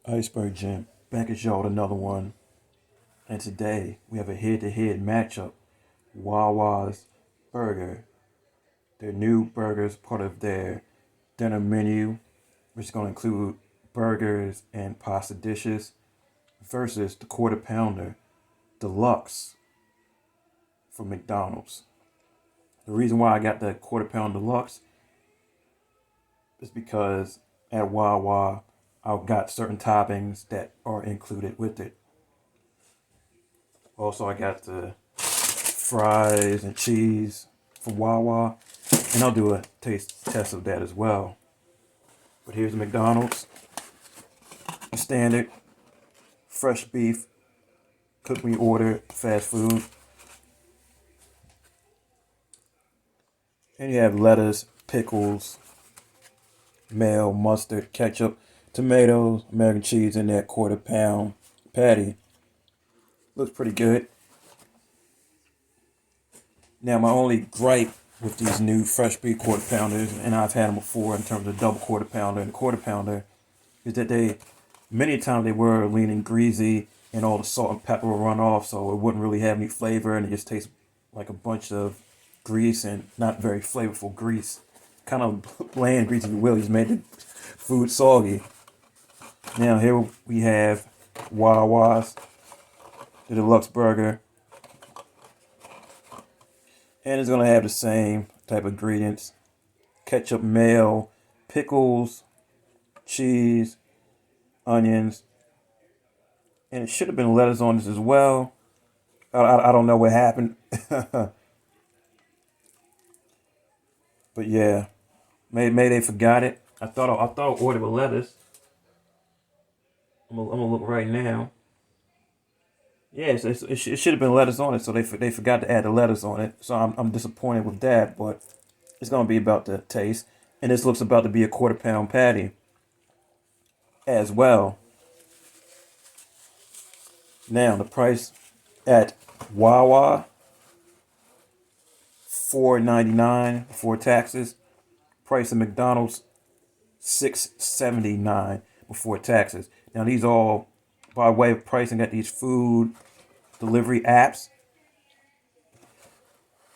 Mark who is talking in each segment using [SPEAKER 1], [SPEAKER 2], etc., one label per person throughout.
[SPEAKER 1] Iceberg Gym, back at y'all with another one. And today we have a head-to-head matchup. Wawa's Burger, their new burgers, part of their dinner menu, which is going to include burgers and pasta dishes, versus the Quarter Pounder Deluxe from McDonald's. The reason why I got the Quarter Pound Deluxe is because at Wawa I've got certain toppings that are included with it. Also, I got the fries and cheese from Wawa, and I'll do a taste test of that as well. But here's the McDonald's standard fresh beef cook me order fast food, and you have lettuce, pickles, mayo, mustard, ketchup, tomatoes, American cheese in that quarter pound patty. Looks pretty good. Now, my only gripe with these new fresh beef quarter pounders, and I've had them before in terms of double quarter pounder and quarter pounder, is that many times they were lean and greasy, and all the salt and pepper will run off, so it wouldn't really have any flavor, and it just tastes like a bunch of grease and not very flavorful grease. Kind of bland grease, if you will. Just made the food soggy. Now, here we have Wawa's, the deluxe burger. And it's going to have the same type of ingredients: ketchup, mayo, pickles, cheese, onions. And it should have been lettuce on this as well. I don't know what happened. But yeah, maybe they forgot it. I thought I ordered with lettuce. I'm gonna look right now. Yes, it should have been lettuce on it, so they forgot to add the lettuce on it. So I'm disappointed with that, but it's gonna be about the taste. And this looks about to be a quarter pound patty as well. Now the price at Wawa, $4.99 before taxes. Price at McDonald's, $6.79 before taxes. Now these all by way of pricing at these food delivery apps.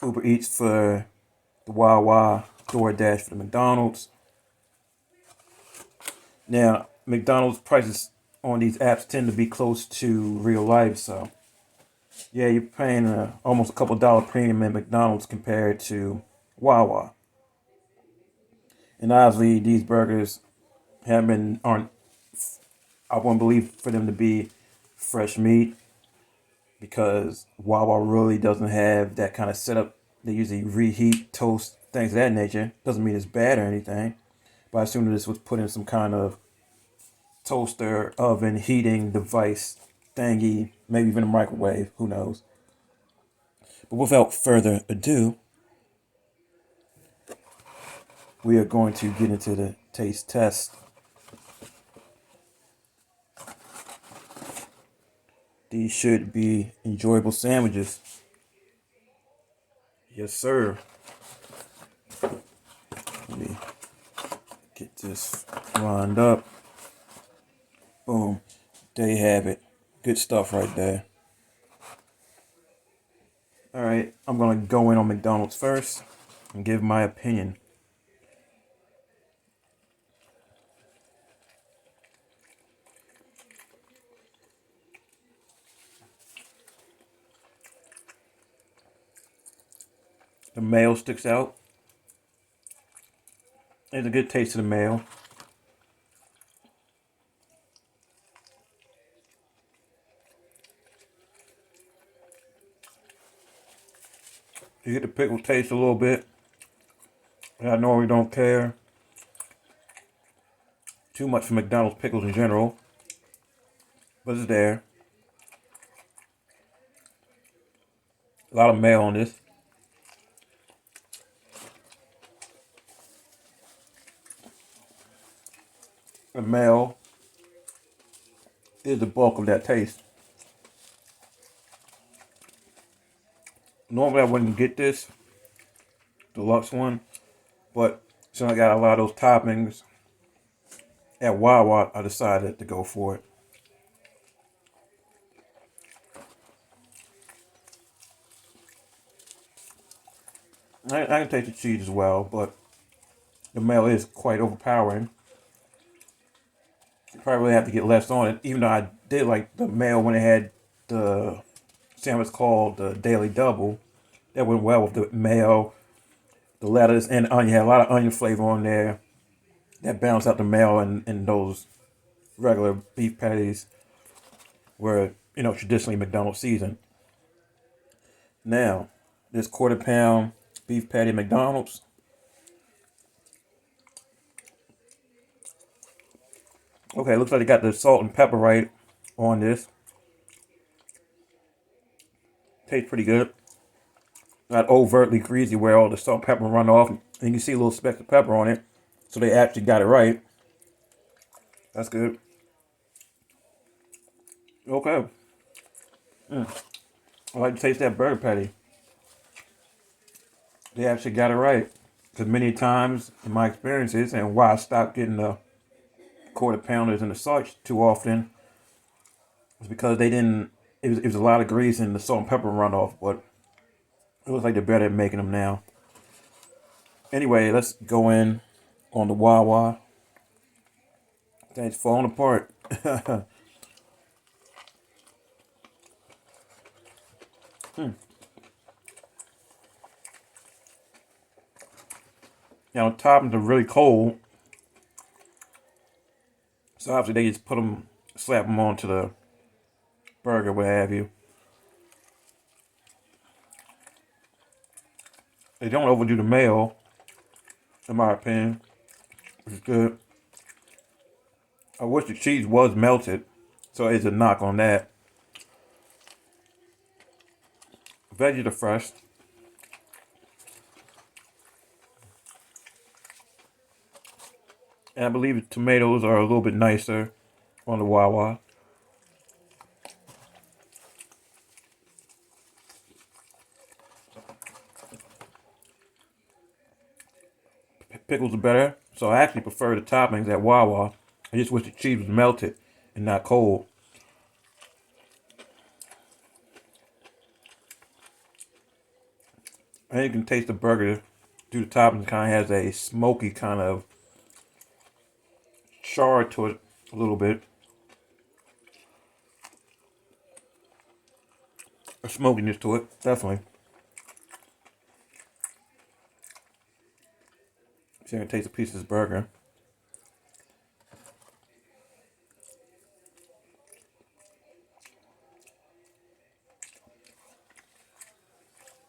[SPEAKER 1] Uber Eats for the Wawa, DoorDash for the McDonald's. Now, McDonald's prices on these apps tend to be close to real life, so yeah, you're paying almost a couple dollar premium at McDonald's compared to Wawa. And obviously, these burgers aren't. I wouldn't believe for them to be fresh meat because Wawa really doesn't have that kind of setup. They usually reheat, toast, things of that nature. Doesn't mean it's bad or anything, but I assume that this was put in some kind of toaster, oven, heating device thingy, maybe even a microwave. Who knows? But without further ado, we are going to get into the taste test. These should be enjoyable sandwiches. Yes, sir. Let me get this lined up. Boom. There you have it. Good stuff right there. Alright, I'm going to go in on McDonald's first and give my opinion. The mayo sticks out. There's a good taste of the mayo. You get the pickle taste a little bit. I normally don't care too much for McDonald's pickles in general, but it's there. A lot of mayo on this. The mayo is the bulk of that taste. Normally I wouldn't get this deluxe one, but since I got a lot of those toppings, At Wawa, I decided to go for it. I can taste the cheese as well, but the mayo is quite overpowering. You probably really have to get less on it, even though I did like the mayo when it had the sandwich called the Daily Double. That went well with the mayo, the lettuce, and onion. Had a lot of onion flavor on there. That balanced out the mayo and those regular beef patties were, traditionally McDonald's seasoned. Now, this quarter pound beef patty at McDonald's. Okay, looks like they got the salt and pepper right on this. Tastes pretty good. Not overtly greasy where all the salt and pepper run off. And you can see a little speck of pepper on it. So they actually got it right. That's good. Okay. I like to taste that burger patty. They actually got it right. Because many times in my experiences, and why I stopped getting the quarter pounders and the such too often, was because they didn't. It was a lot of grease and the salt and pepper run off. But it looks like they're better at making them now. Anyway, let's go in on the Wawa. Things falling apart. Now, the toppings are really cold. So obviously they just slap them onto the burger, what have you. They don't overdo the mayo, in my opinion, which is good. I wish the cheese was melted, so it's a knock on that. Veggies are fresh. And I believe the tomatoes are a little bit nicer on the Wawa. Pickles are better, so I actually prefer the toppings at Wawa. I just wish the cheese was melted and not cold. And you can taste the burger through the toppings. Kind of has a smoky kind of char to it a little bit. A smokiness to it, definitely. So you can taste a piece of this burger.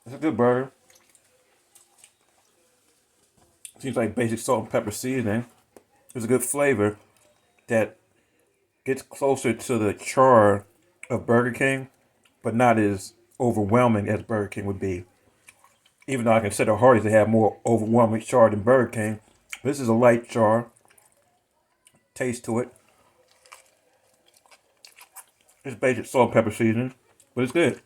[SPEAKER 1] It's a good burger. Seems like basic salt and pepper seasoning. It's a good flavor that gets closer to the char of Burger King, but not as overwhelming as Burger King would be. Even though I consider Hardee's to have more overwhelming char than Burger King, this is a light char taste to it. It's basic salt and pepper seasoning, but it's good.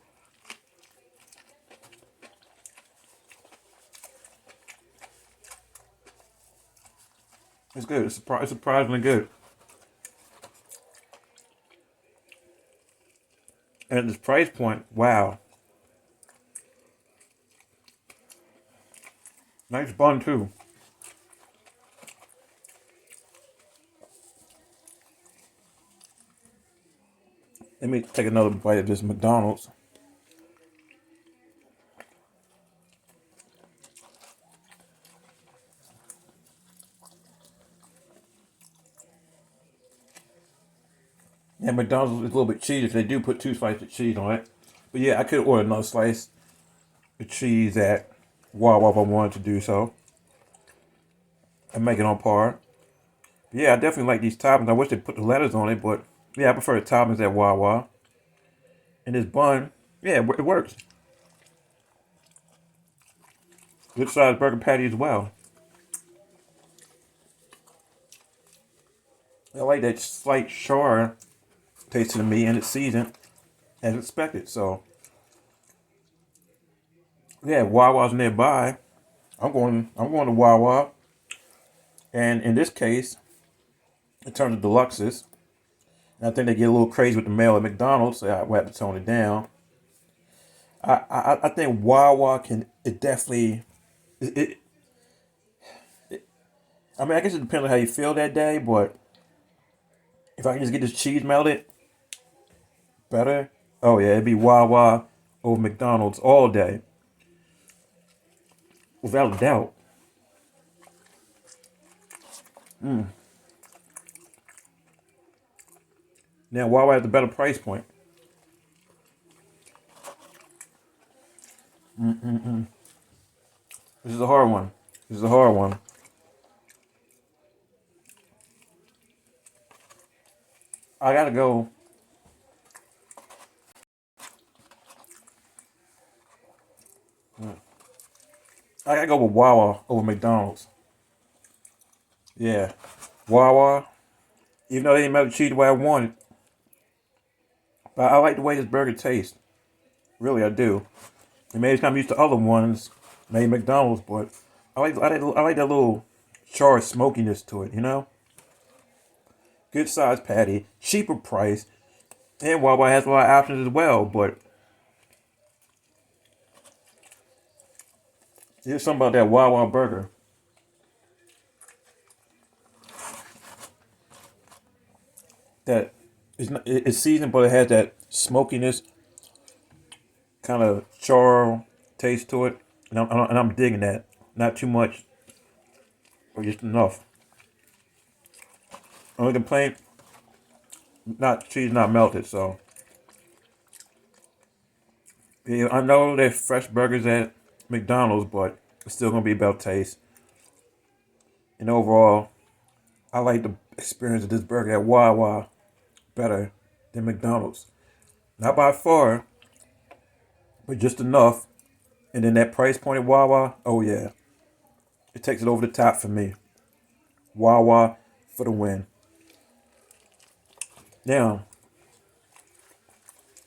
[SPEAKER 1] It's good. It's surprisingly good. And at this price point, wow. Nice bun too. Let me take another bite of this McDonald's. Yeah, McDonald's is a little bit cheesy. They do put 2 slices of cheese on it. But yeah, I could order another slice of cheese at Wawa if I wanted to do so. And make it on par. But yeah, I definitely like these toppings. I wish they put the lettuce on it, but yeah, I prefer the toppings at Wawa. And this bun, yeah, it works. Good sized burger patty as well. I like that slight char taste to me, and it's seasoned as expected. So yeah, Wawa's nearby. I'm going to Wawa, and in this case, in terms of deluxes. And I think they get a little crazy with the mail at McDonald's, so I will have to tone it down. I think Wawa can, it definitely, it, I mean, I guess it depends on how you feel that day, but if I can just get this cheese melted, better. Oh yeah, it'd be Wawa over McDonald's all day, without a doubt. Now Wawa has a better price point. This is a hard one. This is a hard one. I gotta go. I gotta go with Wawa over McDonald's. Yeah, Wawa. Even though they didn't make the cheese the way I wanted, but I like the way this burger tastes. Really, I do. And maybe it's kind of used to other ones, maybe McDonald's, but I like that little charred smokiness to it. You know, good size patty, cheaper price, and Wawa has a lot of options as well. But there's something about that Wawa burger that it's seasoned, but it has that smokiness, kind of char taste to it, and I'm digging that. Not too much, or just enough. Only complaint, not cheese not melted. So yeah, I know there's fresh burgers at McDonald's, but it's still gonna be about taste. And overall, I like the experience of this burger at Wawa better than McDonald's. Not by far, but just enough. And then that price point at Wawa, oh yeah, it takes it over the top for me. Wawa for the win. Now,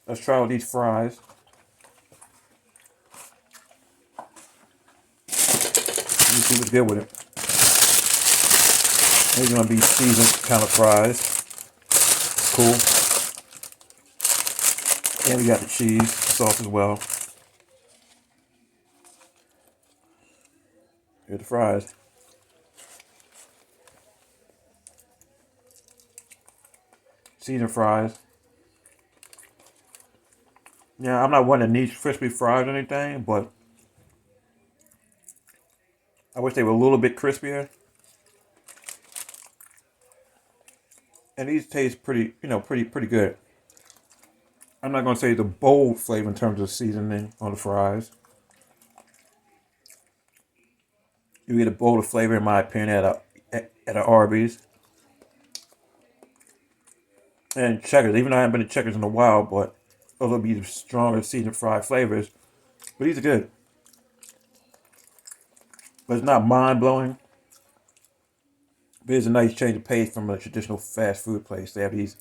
[SPEAKER 1] let's try out these fries. Let me see what's good with it. These are gonna be seasoned kind of fries. Cool. And we got the cheese sauce as well. Here's the fries. Seasoned fries. Yeah, I'm not one that needs crispy fries or anything, but I wish they were a little bit crispier. And these taste pretty, pretty good. I'm not gonna say the bold flavor in terms of seasoning on the fries. You get a bolder flavor, in my opinion, at a Arby's and Checkers. Even though I haven't been to Checkers in a while, but those will be the stronger seasoned fried flavors. But these are good. But it's not mind blowing. But it's a nice change of pace from a traditional fast food place. They have these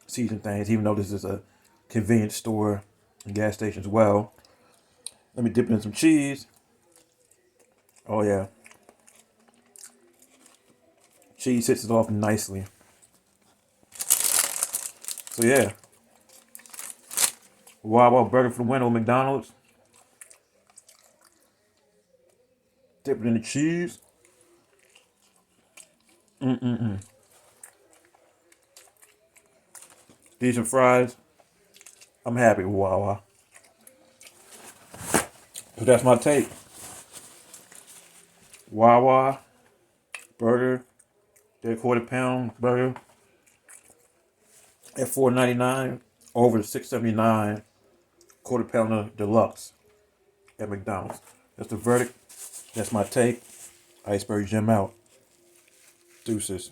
[SPEAKER 1] seasoned things, even though this is a convenience store and gas station as well. Let me dip it in some cheese. Oh yeah. Cheese hits it off nicely. So yeah. Wawa burger for the win over McDonald's. Dip it in the cheese. Decent fries. I'm happy with Wawa. So that's my take. Wawa burger, their quarter-pound burger at $4.99 over the $6.79 quarter-pounder deluxe at McDonald's. That's the verdict. That's my take. Iceberg Jim out. Deuces.